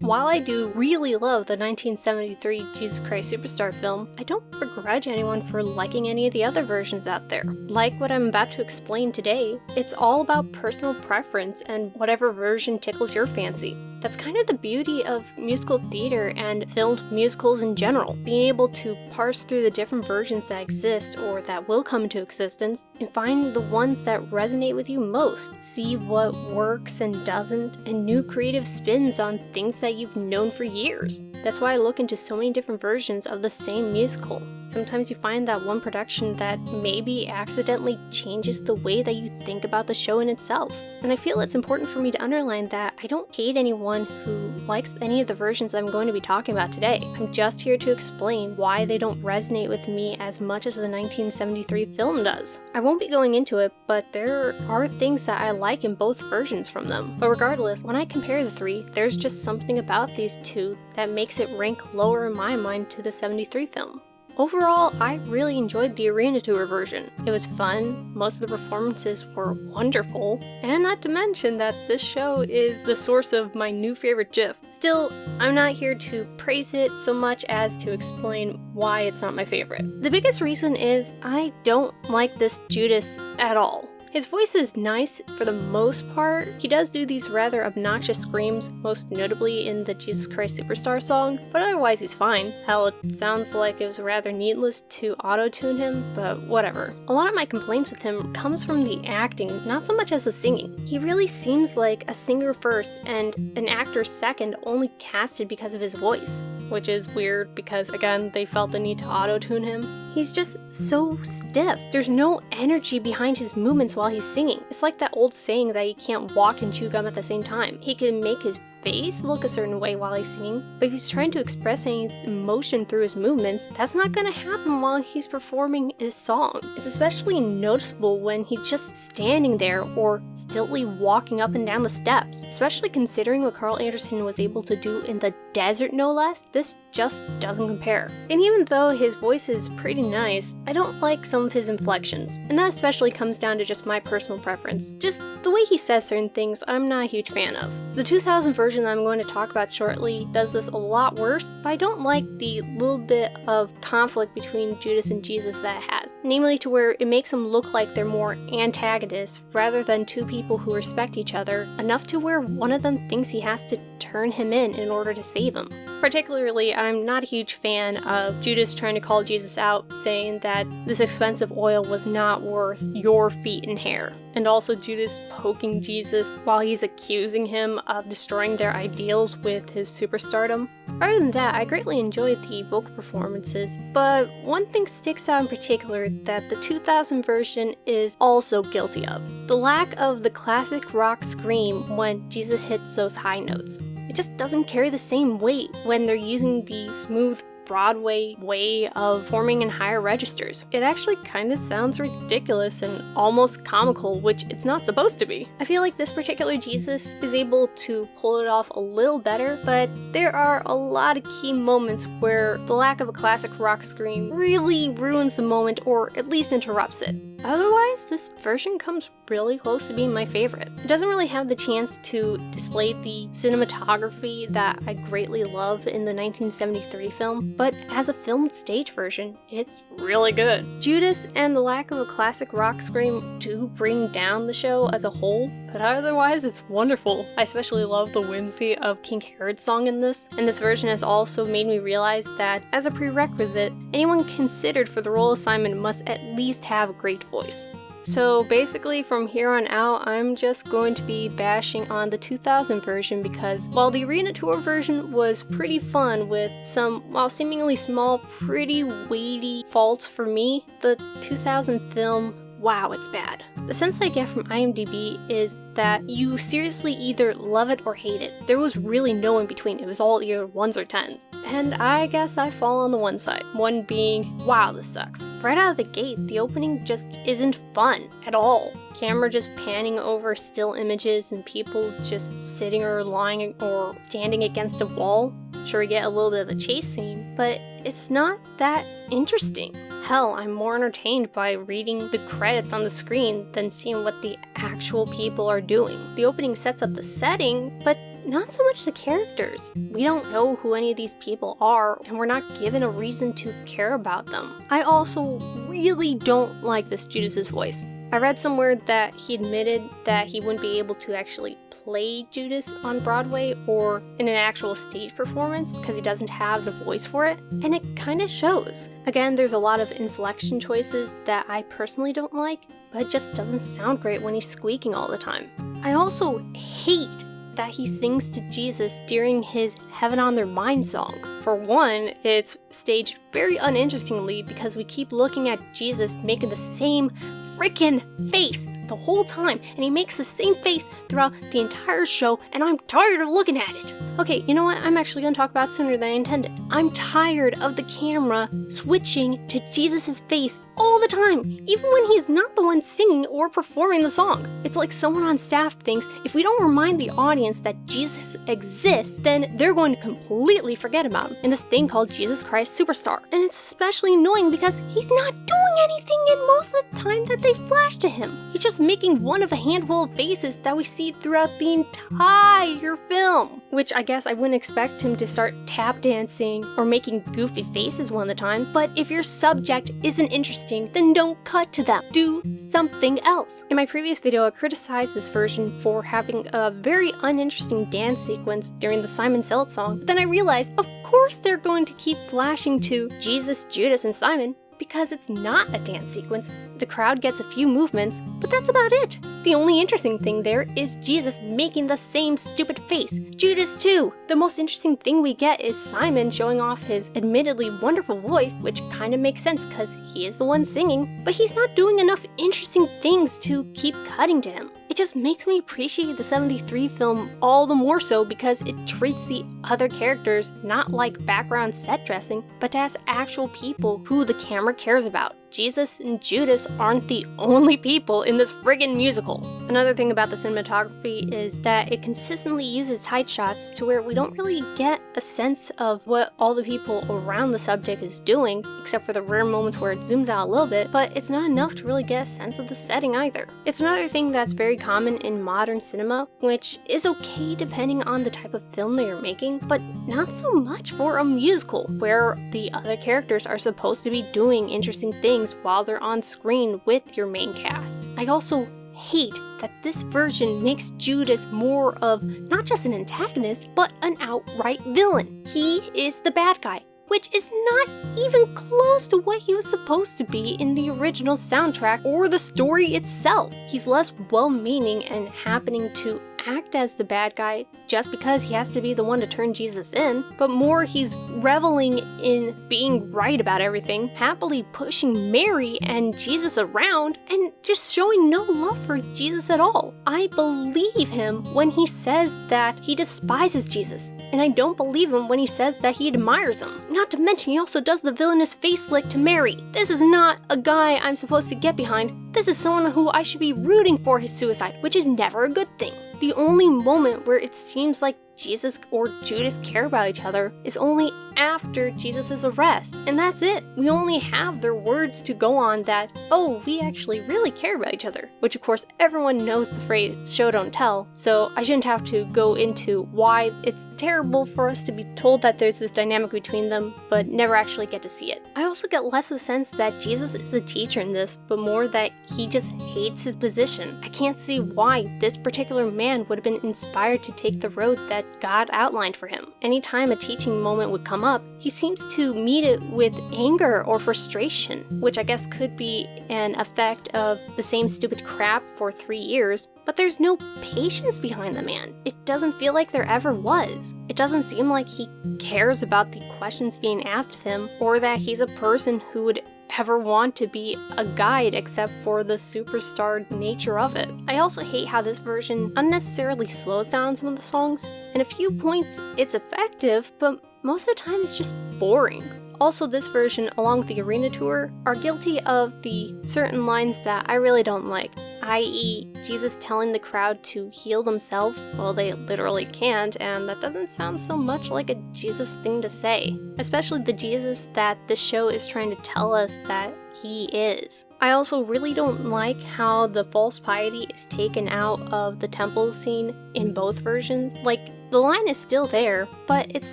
While I do really love the 1973 Jesus Christ Superstar film, I don't begrudge anyone for liking any of the other versions out there. Like what I'm about to explain today, it's all about personal preference and whatever version tickles your fancy. That's kind of the beauty of musical theater and filmed musicals in general, being able to parse through the different versions that exist or that will come into existence and find the ones that resonate with you most, see what works and doesn't, and new creative spins on things that you've known for years. That's why I look into so many different versions of the same musical. Sometimes you find that one production that maybe accidentally changes the way that you think about the show in itself. And I feel it's important for me to underline that I don't hate anyone who likes any of the versions I'm going to be talking about today. I'm just here to explain why they don't resonate with me as much as the 1973 film does. I won't be going into it, but there are things that I like in both versions from them. But regardless, when I compare the three, there's just something about these two that makes it rank lower in my mind to the 73 film. Overall, I really enjoyed the arena tour version. It was fun, most of the performances were wonderful, and not to mention that this show is the source of my new favorite GIF. Still, I'm not here to praise it so much as to explain why it's not my favorite. The biggest reason is I don't like this Judas at all. His voice is nice for the most part. He does do these rather obnoxious screams, most notably in the Jesus Christ Superstar song, but otherwise he's fine. Hell, it sounds like it was rather needless to auto-tune him, but whatever. A lot of my complaints with him comes from the acting, not so much as the singing. He really seems like a singer first and an actor second, only casted because of his voice, which is weird because, again, they felt the need to auto-tune him. He's just so stiff. There's no energy behind his movements while he's singing. It's like that old saying that you can't walk and chew gum at the same time. He can make his face look a certain way while he's singing, but if he's trying to express any emotion through his movements, that's not gonna happen while he's performing his song. It's especially noticeable when he's just standing there or stiltly walking up and down the steps. Especially considering what Carl Anderson was able to do in the desert, no less, this just doesn't compare. And even though his voice is pretty nice, I don't like some of his inflections, and that especially comes down to just my personal preference. Just the way he says certain things, I'm not a huge fan of. The 2000 version that I'm going to talk about shortly does this a lot worse, but I don't like the little bit of conflict between Judas and Jesus that it has. Namely to where it makes them look like they're more antagonists rather than two people who respect each other, enough to where one of them thinks he has to turn him in order to save him. Particularly, I'm not a huge fan of Judas trying to call Jesus out, saying that this expensive oil was not worth your feet and hair. And also Judas poking Jesus while he's accusing him of destroying their ideals with his superstardom. Other than that, I greatly enjoyed the vocal performances, but one thing sticks out in particular that the 2000 version is also guilty of: the lack of the classic rock scream when Jesus hits those high notes. It just doesn't carry the same weight when they're using the smooth Broadway way of forming in higher registers. It actually kind of sounds ridiculous and almost comical, which it's not supposed to be. I feel like this particular Jesus is able to pull it off a little better, but there are a lot of key moments where the lack of a classic rock scream really ruins the moment or at least interrupts it. Otherwise, this version comes really close to being my favorite. It doesn't really have the chance to display the cinematography that I greatly love in the 1973 film, but as a filmed stage version, it's really good. Judas and the lack of a classic rock scream do bring down the show as a whole, but otherwise it's wonderful. I especially love the whimsy of King Herod's song in this, and this version has also made me realize that as a prerequisite, anyone considered for the role assignment must at least have a great voice. So basically from here on out, I'm just going to be bashing on the 2000 version because while the arena tour version was pretty fun with some, while seemingly small, pretty weighty faults for me, the 2000 film, wow, it's bad. The sense I get from IMDb is that you seriously either love it or hate it. There was really no in between. It was all either 1s or 10s. And I guess I fall on the one side. One being, wow, this sucks. Right out of the gate, the opening just isn't fun at all. Camera just panning over still images and people just sitting or lying or standing against a wall. Sure, we get a little bit of a chase scene, but it's not that interesting. Hell, I'm more entertained by reading the credits on the screen than seeing what the actual people are doing. The opening sets up the setting, but not so much the characters. We don't know who any of these people are, and we're not given a reason to care about them. I also really don't like this Judas's voice. I read somewhere that he admitted that he wouldn't be able to actually play Judas on Broadway or in an actual stage performance because he doesn't have the voice for it, and it kind of shows. Again, there's a lot of inflection choices that I personally don't like, but it just doesn't sound great when he's squeaking all the time. I also hate that he sings to Jesus during his Heaven on Their Mind song. For one, it's staged very uninterestingly because we keep looking at Jesus making the same freaking face the whole time, and he makes the same face throughout the entire show, and I'm tired of looking at it. Okay, you know what? I'm actually gonna talk about it sooner than I intended. I'm tired of the camera switching to Jesus' face all the time, even when he's not the one singing or performing the song. It's like someone on staff thinks if we don't remind the audience that Jesus exists, then they're going to completely forget about him in this thing called Jesus Christ Superstar. And it's especially annoying because he's not doing anything in most of the time that they flash to him. He's just making one of a handful of faces that we see throughout the entire film. Which I guess I wouldn't expect him to start tap dancing or making goofy faces one of the time, but if your subject isn't interesting, then don't cut to them. Do something else. In my previous video, I criticized this version for having a very uninteresting dance sequence during the Simon Says song, but then I realized, of course they're going to keep flashing to Jesus, Judas, and Simon, because it's not a dance sequence. The crowd gets a few movements, but that's about it. The only interesting thing there is Jesus making the same stupid face. Judas too! The most interesting thing we get is Simon showing off his admittedly wonderful voice, which kind of makes sense because he is the one singing, but he's not doing enough interesting things to keep cutting to him. It just makes me appreciate the 73 film all the more so because it treats the other characters not like background set dressing, but as actual people who the camera cares about. Jesus and Judas aren't the only people in this friggin' musical. Another thing about the cinematography is that it consistently uses tight shots to where we don't really get a sense of what all the people around the subject is doing, except for the rare moments where it zooms out a little bit, but it's not enough to really get a sense of the setting either. It's another thing that's very common in modern cinema, which is okay depending on the type of film they are making, but not so much for a musical, where the other characters are supposed to be doing interesting things while they're on screen with your main cast. I also hate that this version makes Judas more of not just an antagonist, but an outright villain. He is the bad guy, which is not even close to what he was supposed to be in the original soundtrack or the story itself. He's less well-meaning and happening to act as the bad guy just because he has to be the one to turn Jesus in, but more he's reveling in being right about everything, happily pushing Mary and Jesus around, and just showing no love for Jesus at all. I believe him when he says that he despises Jesus, and I don't believe him when he says that he admires him. Not to mention he also does the villainous face lick to Mary. This is not a guy I'm supposed to get behind. This is someone who I should be rooting for his suicide, which is never a good thing. The only moment where it seems like Jesus or Judas care about each other is only after Jesus' arrest, and that's it. We only have their words to go on that, oh, we actually really care about each other, which of course everyone knows the phrase show don't tell, so I shouldn't have to go into why it's terrible for us to be told that there's this dynamic between them, but never actually get to see it. I also get less a sense that Jesus is a teacher in this, but more that he just hates his position. I can't see why this particular man would have been inspired to take the road that God outlined for him. Anytime a teaching moment would come up, he seems to meet it with anger or frustration, which I guess could be an effect of the same stupid crap for 3 years, but there's no patience behind the man. It doesn't feel like there ever was. It doesn't seem like he cares about the questions being asked of him, or that he's a person who would ever want to be a guide except for the superstar nature of it. I also hate how this version unnecessarily slows down some of the songs. In a few points, it's effective, but most of the time it's just boring. Also, this version, along with the arena tour, are guilty of the certain lines that I really don't like, i.e. Jesus telling the crowd to heal themselves. Well, they literally can't, and that doesn't sound so much like a Jesus thing to say. Especially the Jesus that this show is trying to tell us that he is. I also really don't like how the false piety is taken out of the temple scene in both versions. Like, The line is still there, but it's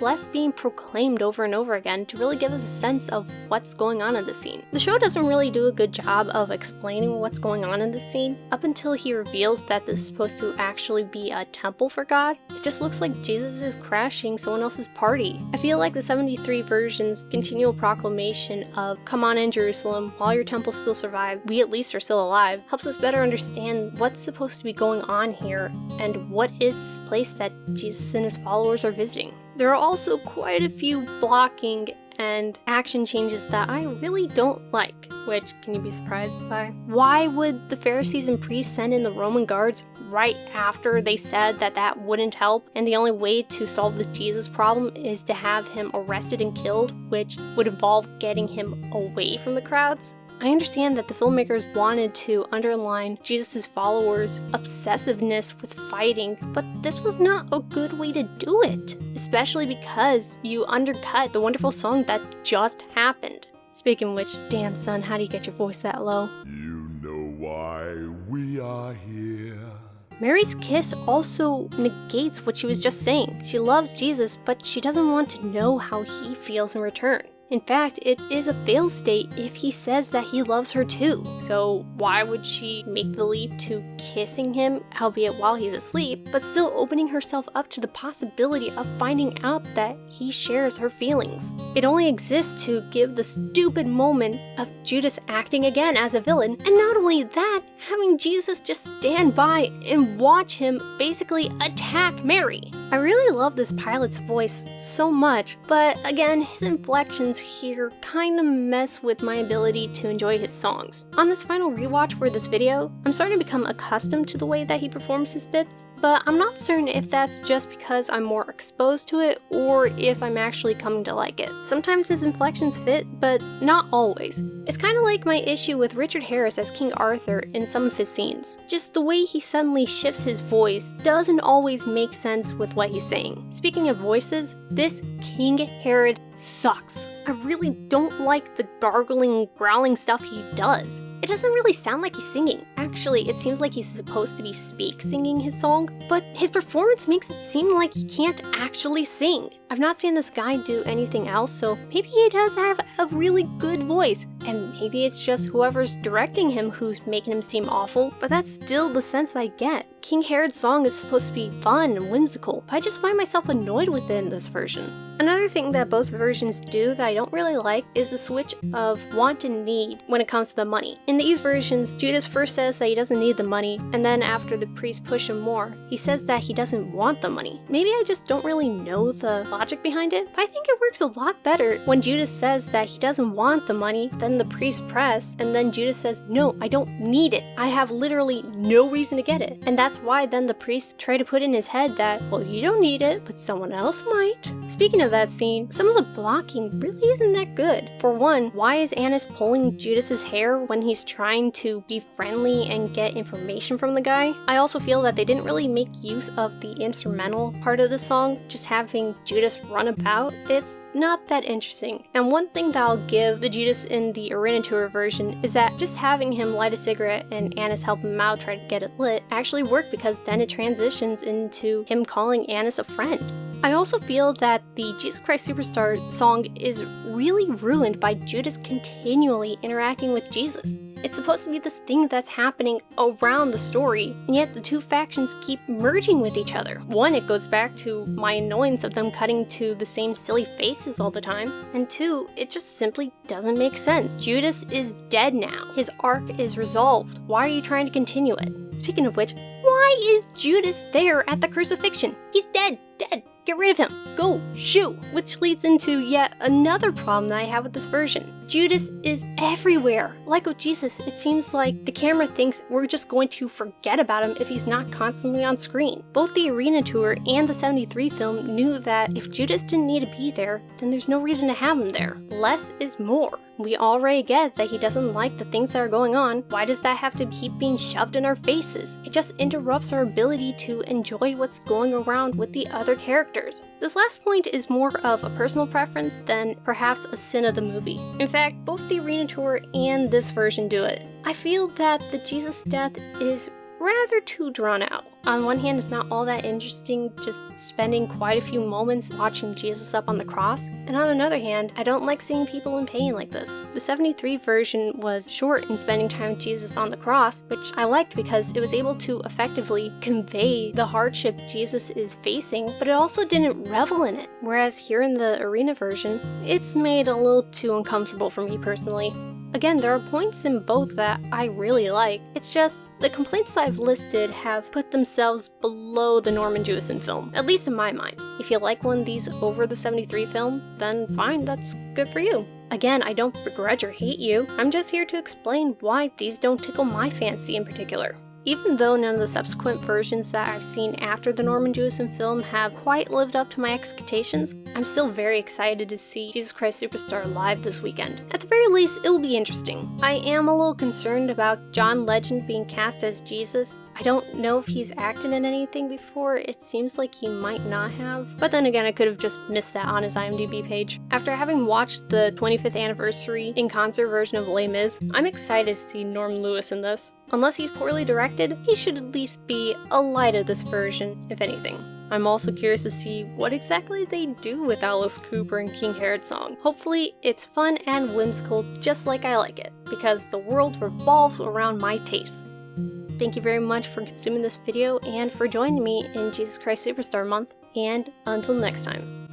less being proclaimed over and over again to really give us a sense of what's going on in the scene. The show doesn't really do a good job of explaining what's going on in the scene up until he reveals that this is supposed to actually be a temple for God. It just looks like Jesus is crashing someone else's party. I feel like the 73 version's continual proclamation of "Come on in, Jerusalem, while your temple still survive, we at least are still alive," helps us better understand what's supposed to be going on here and what is this place that Jesus and his followers are visiting. There are also quite a few blocking and action changes that I really don't like, which can you be surprised by? Why would the Pharisees and priests send in the Roman guards right after they said that that wouldn't help, and the only way to solve the Jesus problem is to have him arrested and killed, which would involve getting him away from the crowds? I understand that the filmmakers wanted to underline Jesus' followers' obsessiveness with fighting, but this was not a good way to do it, especially because you undercut the wonderful song that just happened. Speaking of which, damn son, how do you get your voice that low? You know why we are here. Mary's kiss also negates what she was just saying. She loves Jesus, but she doesn't want to know how he feels in return. In fact, it is a failed state if he says that he loves her too. So why would she make the leap to kissing him, albeit while he's asleep, but still opening herself up to the possibility of finding out that he shares her feelings? It only exists to give the stupid moment of Judas acting again as a villain, and not only that, having Jesus just stand by and watch him basically attack Mary. I really love this pilot's voice so much, but again, his inflections here kinda mess with my ability to enjoy his songs. On this final rewatch for this video, I'm starting to become accustomed to the way that he performs his bits, but I'm not certain if that's just because I'm more exposed to it or if I'm actually coming to like it. Sometimes his inflections fit, but not always. It's kinda like my issue with Richard Harris as King Arthur in some of his scenes. Just the way he suddenly shifts his voice doesn't always make sense with what he's saying. Speaking of voices, this King Herod sucks. I really don't like the gargling, growling stuff he does. It doesn't really sound like he's singing. Actually, it seems like he's supposed to be singing his song, but his performance makes it seem like he can't actually sing. I've not seen this guy do anything else, so maybe he does have a really good voice, and maybe it's just whoever's directing him who's making him seem awful, but that's still the sense I get. King Herod's song is supposed to be fun and whimsical, but I just find myself annoyed with it in this version. Another thing that both versions do that I don't really like is the switch of want and need when it comes to the money. In these versions, Judas first says that he doesn't need the money, and then after the priest push him more, he says that he doesn't want the money. Maybe I just don't really know the logic behind it, but I think it works a lot better when Judas says that he doesn't want the money, then the priest press, and then Judas says, "No, I don't need it. I have literally no reason to get it." And that's why then the priest try to put in his head that, well, you don't need it, but someone else might. Speaking of that scene, some of the blocking really isn't that good. For one, why is Annas pulling Judas's hair when he's trying to be friendly and get information from the guy? I also feel that they didn't really make use of the instrumental part of the song, just having Judas run about. It's not that interesting. And one thing that I'll give the Judas in the Arena Tour version is that just having him light a cigarette and Annas help him out try to get it lit actually worked, because then it transitions into him calling Annas a friend. I also feel that the Jesus Christ Superstar song is really ruined by Judas continually interacting with Jesus. It's supposed to be this thing that's happening around the story, and yet the two factions keep merging with each other. One, it goes back to my annoyance of them cutting to the same silly faces all the time, and two, it just simply doesn't make sense. Judas is dead now. His arc is resolved. Why are you trying to continue it? Speaking of which, why is Judas there at the crucifixion? He's dead! Get rid of him. Go, shoot. Which leads into yet another problem that I have with this version. Judas is everywhere. Like with Jesus, it seems like the camera thinks we're just going to forget about him if he's not constantly on screen. Both the Arena Tour and the 73 film knew that if Judas didn't need to be there, then there's no reason to have him there. Less is more. We already get that he doesn't like the things that are going on. Why does that have to keep being shoved in our faces? It just interrupts our ability to enjoy what's going around with the other characters. This last point is more of a personal preference than perhaps a sin of the movie. In fact, both the Arena Tour and this version do it. I feel that the Jesus death is rather too drawn out. On one hand, it's not all that interesting just spending quite a few moments watching Jesus up on the cross, and on another hand, I don't like seeing people in pain like this. The 73 version was short in spending time with Jesus on the cross, which I liked because it was able to effectively convey the hardship Jesus is facing, but it also didn't revel in it. Whereas here in the arena version, it's made a little too uncomfortable for me personally. Again, there are points in both that I really like. It's just, the complaints that I've listed have put themselves below the Norman Jewison film, at least in my mind. If you like one of these over the 73 film, then fine, that's good for you. Again, I don't begrudge or hate you, I'm just here to explain why these don't tickle my fancy in particular. Even though none of the subsequent versions that I've seen after the Norman Jewison film have quite lived up to my expectations, I'm still very excited to see Jesus Christ Superstar live this weekend. At the very least, it'll be interesting. I am a little concerned about John Legend being cast as Jesus. I don't know if he's acted in anything before, it seems like he might not have. But then again, I could have just missed that on his IMDb page. After having watched the 25th anniversary in-concert version of Les Mis, I'm excited to see Norman Lewis in this. Unless he's poorly directed, he should at least be a light of this version, if anything. I'm also curious to see what exactly they do with Alice Cooper and King Herod's song. Hopefully, it's fun and whimsical just like I like it, because the world revolves around my tastes. Thank you very much for consuming this video and for joining me in Jesus Christ Superstar Month, and until next time.